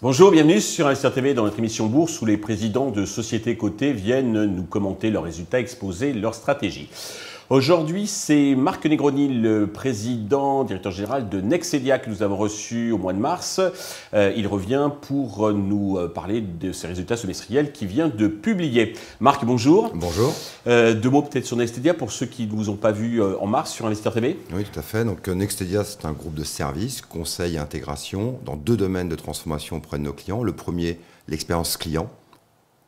Bonjour, bienvenue sur Investir TV dans notre émission Bourse où les présidents de sociétés cotées viennent nous commenter leurs résultats, exposer leurs stratégies. Aujourd'hui, c'est Marc Negroni, le président, directeur général de Nexedia que nous avons reçu au mois de mars. Il revient pour nous parler de ses résultats semestriels qu'il vient de publier. Marc, bonjour. Bonjour. Deux mots peut-être sur Nexedia pour ceux qui ne vous ont pas vu en mars sur Investir TV. Oui, tout à fait. Donc Nexedia, c'est un groupe de services, conseil et intégration dans deux domaines de transformation auprès de nos clients. Le premier, l'expérience client,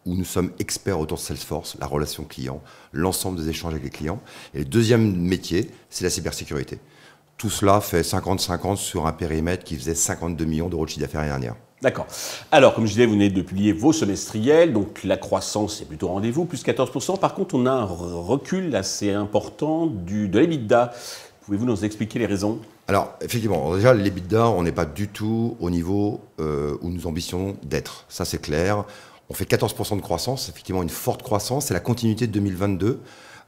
où nous sommes experts autour de Salesforce, la relation client, l'ensemble des échanges avec les clients. Et le deuxième métier, c'est la cybersécurité. Tout cela fait 50-50 sur un périmètre qui faisait 52 millions d'euros de chiffre d'affaires l'année dernière. D'accord. Alors, comme je disais, vous venez de publier vos semestriels, donc la croissance est plutôt au rendez-vous, plus 14%. Par contre, on a un recul assez important de l'EBITDA. Pouvez-vous nous expliquer les raisons ? Alors, effectivement, déjà, l'EBITDA, on n'est pas du tout au niveau où nous ambitionnons d'être. Ça, c'est clair. On fait 14% de croissance, effectivement une forte croissance. C'est la continuité de 2022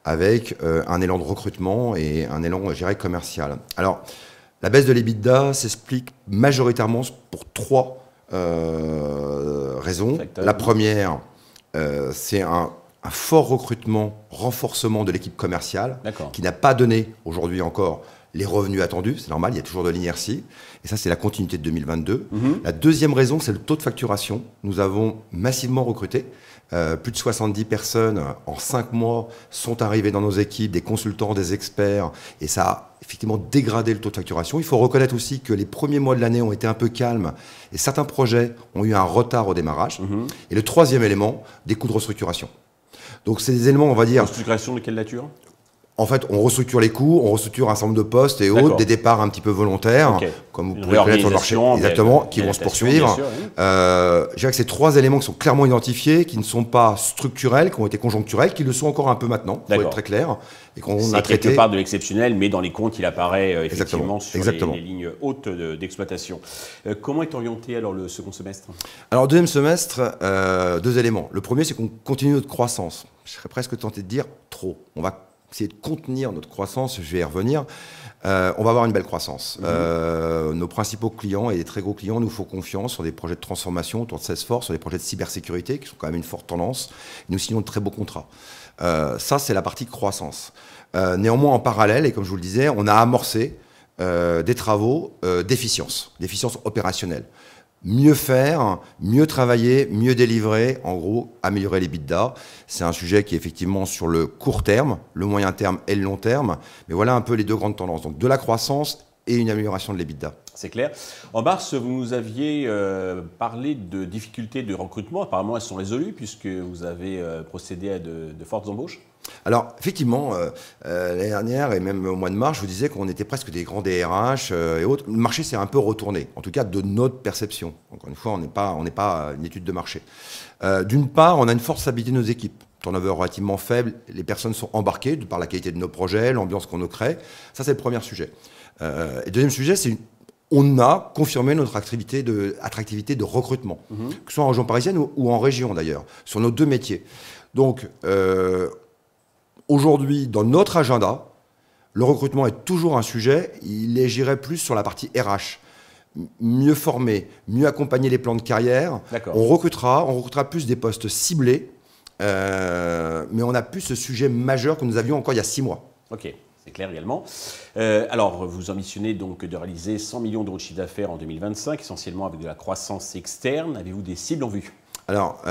avec un élan de recrutement et un élan, je dirais, commercial. Alors, la baisse de l'EBITDA s'explique majoritairement pour trois raisons. La première, c'est un fort recrutement, renforcement de l'équipe commerciale qui n'a pas donné aujourd'hui encore les revenus attendus, c'est normal, il y a toujours de l'inertie. Et ça, c'est la continuité de 2022. La deuxième raison, c'est le taux de facturation. Nous avons massivement recruté. Plus de 70 personnes en 5 mois sont arrivées dans nos équipes, des consultants, des experts. Et ça a effectivement dégradé le taux de facturation. Il faut reconnaître aussi que les premiers mois de l'année ont été un peu calmes. Et certains projets ont eu un retard au démarrage. Et le troisième élément, des coûts de restructuration. Donc, c'est des éléments, on va dire... Restructuration de quelle nature ? En fait, on restructure les coûts, on restructure un certain nombre de postes et autres, des départs un petit peu volontaires, comme vous pouvez connaître sur le marché, exactement, qui vont se poursuivre. Sûr, oui. Je dirais que ces trois éléments qui sont clairement identifiés, qui ne sont pas structurels, qui ont été conjoncturels, qui le sont encore un peu maintenant, pour être très clair, et qu'on a traité. C'est quelque part de l'exceptionnel, mais dans les comptes, il apparaît effectivement sur les lignes hautes d'exploitation. Comment est orienté alors le second semestre ? Alors, deuxième semestre, deux éléments. Le premier, c'est qu'on continue notre croissance. Je serais presque tenté de dire trop. On va essayer de contenir notre croissance, je vais y revenir. On va avoir une belle croissance. Nos principaux clients et les très gros clients nous font confiance sur des projets de transformation autour de Salesforce, sur des projets de cybersécurité qui sont quand même une forte tendance. Nous signons de très beaux contrats. Ça, c'est la partie croissance. Néanmoins, en parallèle, et comme je vous le disais, on a amorcé des travaux d'efficience opérationnelle. Mieux faire, mieux travailler, mieux délivrer, en gros, améliorer l'EBITDA. C'est un sujet qui est effectivement sur le court terme, le moyen terme et le long terme. Mais voilà un peu les deux grandes tendances. Donc de la croissance et une amélioration de l'EBITDA. C'est clair. En mars, vous nous aviez parlé de difficultés de recrutement. Apparemment, elles sont résolues puisque vous avez procédé à de fortes embauches. Alors, effectivement, l'année dernière et même au mois de mars, je vous disais qu'on était presque des grands DRH et autres. Le marché s'est un peu retourné, en tout cas de notre perception. Encore une fois, on n'est pas une étude de marché. D'une part, on a une forte stabilité de nos équipes. Turnover relativement faible, les personnes sont embarquées de par la qualité de nos projets, l'ambiance qu'on nous crée. Ça, c'est le premier sujet. Et deuxième sujet, c'est on a confirmé notre attractivité de recrutement, que ce soit en région parisienne ou en région d'ailleurs, sur nos deux métiers. Donc, aujourd'hui, dans notre agenda, le recrutement est toujours un sujet. Il est, j'irais plus sur la partie RH. Mieux former, mieux accompagner les plans de carrière. On recrutera plus des postes ciblés, mais on n'a plus ce sujet majeur que nous avions encore il y a 6 mois. Ok. C'est clair également. Alors, vous ambitionnez donc de réaliser 100 millions d'euros de chiffre d'affaires en 2025, essentiellement avec de la croissance externe. Avez-vous des cibles en vue ? Alors,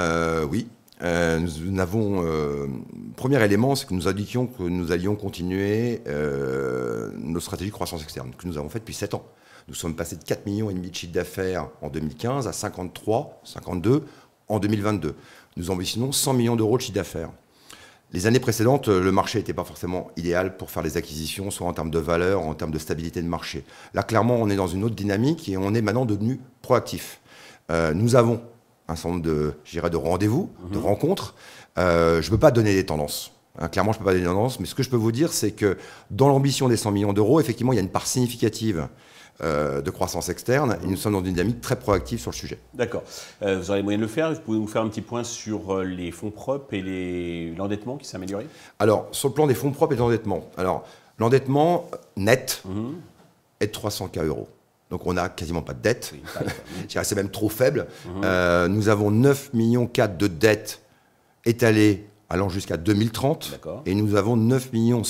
oui. Nous avons, premier élément, c'est que nous indiquions que nous allions continuer nos stratégies de croissance externe, que nous avons fait depuis 7 ans. Nous sommes passés de 4,5 millions de chiffre d'affaires en 2015 à 53, 52 en 2022. Nous ambitionnons 100 millions d'euros de chiffre d'affaires. Les années précédentes, le marché n'était pas forcément idéal pour faire des acquisitions, soit en termes de valeur, en termes de stabilité de marché. Là, clairement, on est dans une autre dynamique et on est maintenant devenu proactif. Nous avons un certain nombre de rendez-vous, de rencontres. Je ne peux pas donner des tendances. Clairement, je ne peux pas donner des tendances. Mais ce que je peux vous dire, c'est que dans l'ambition des 100 millions d'euros, effectivement, il y a une part significative de croissance externe et nous sommes dans une dynamique très proactive sur le sujet. D'accord. Vous aurez les moyens de le faire. Vous pouvez nous faire un petit point sur les fonds propres et l'endettement qui s'est amélioré? Alors, sur le plan des fonds propres et de l'endettement, alors l'endettement net est de 300 000 €. Donc on n'a quasiment pas de dette. Oui, je dirais que c'est même trop faible. Nous avons 9,4 millions de dettes étalées allant jusqu'à 2030. Et nous avons 9,1 millions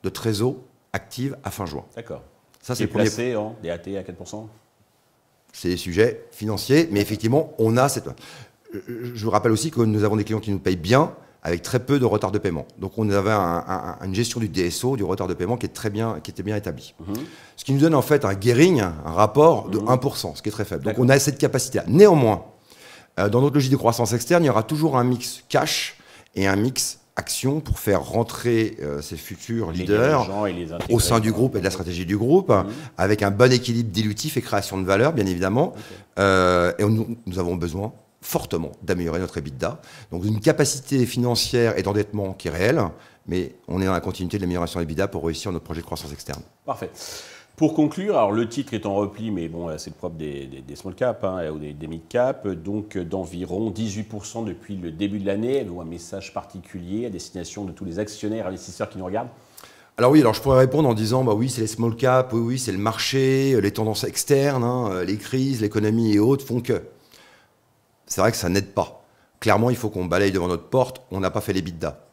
de trésors actifs à fin juin. D'accord. Ça, c'est placé en DAT à 4%. C'est des sujets financiers, mais effectivement, on a cette... Je vous rappelle aussi que nous avons des clients qui nous payent bien, avec très peu de retard de paiement. Donc on avait une gestion du DSO, du retard de paiement, qui était bien établie. Ce qui nous donne en fait un gearing, un rapport de 1%, ce qui est très faible. Donc on a cette capacité-là. Néanmoins, dans notre logique de croissance externe, il y aura toujours un mix cash et un mix action pour faire rentrer ces futurs leaders au sein du groupe et de la stratégie du groupe, avec un bon équilibre dilutif et création de valeur, bien évidemment. Et nous avons besoin fortement d'améliorer notre EBITDA. Donc une capacité financière et d'endettement qui est réelle, mais on est dans la continuité de l'amélioration de l'EBITDA pour réussir notre projet de croissance externe. Parfait. Pour conclure, alors le titre est en repli, mais bon, c'est le propre des small cap ou des mid cap, donc d'environ 18% depuis le début de l'année. Avez-vous un message particulier à destination de tous les actionnaires, investisseurs qui nous regardent? Alors oui, alors je pourrais répondre en disant bah oui, c'est les small cap, oui, c'est le marché, les tendances externes, les crises, l'économie et autres font que. C'est vrai que ça n'aide pas. Clairement, il faut qu'on balaye devant notre porte. On n'a pas fait l'EBITDA.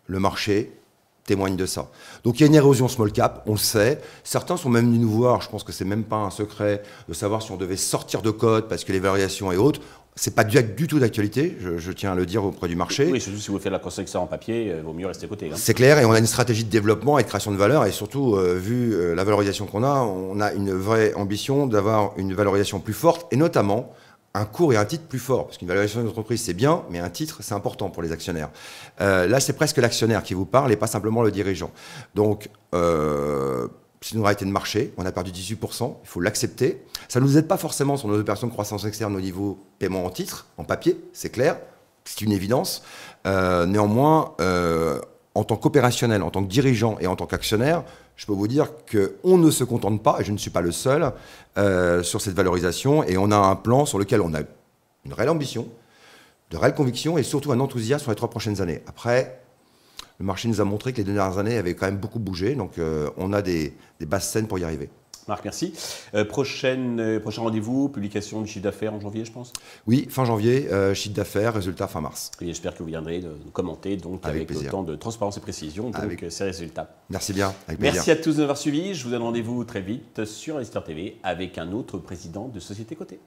Le marché témoigne de ça. Donc il y a une érosion small cap, on le sait. Certains sont même venus nous voir. Je pense que c'est même pas un secret de savoir si on devait sortir de code parce que les variations et autres. C'est pas du tout d'actualité. Je tiens à le dire auprès du marché. Oui, surtout si vous faites la croissance externe en papier, il vaut mieux rester à côté. C'est clair. Et on a une stratégie de développement et de création de valeur. Et surtout, vu la valorisation qu'on a, on a une vraie ambition d'avoir une valorisation plus forte et notamment un cours et un titre plus fort. Parce qu'une valorisation d'une entreprise, c'est bien, mais un titre, c'est important pour les actionnaires. Là, c'est presque l'actionnaire qui vous parle et pas simplement le dirigeant. Donc, c'est une réalité de marché. On a perdu 18%. Il faut l'accepter. Ça ne nous aide pas forcément sur nos opérations de croissance externe au niveau paiement en titre, en papier, c'est clair. C'est une évidence. Néanmoins, en tant qu'opérationnel, en tant que dirigeant et en tant qu'actionnaire, je peux vous dire qu'on ne se contente pas, et je ne suis pas le seul, sur cette valorisation. Et on a un plan sur lequel on a une réelle ambition, de réelle conviction et surtout un enthousiasme sur les 3 prochaines années. Après, le marché nous a montré que les 2 dernières années avaient quand même beaucoup bougé. Donc on a des basses scènes pour y arriver. Marc, merci. Prochain rendez-vous, publication du chiffre d'affaires en janvier, je pense? Oui, fin janvier, chiffre d'affaires, résultat fin mars. Et j'espère que vous viendrez nous commenter donc, avec autant de transparence et précision donc, ces résultats. Merci bien, avec plaisir. Merci à tous de nous avoir suivis. Je vous donne rendez-vous très vite sur Investir TV avec un autre président de société cotée.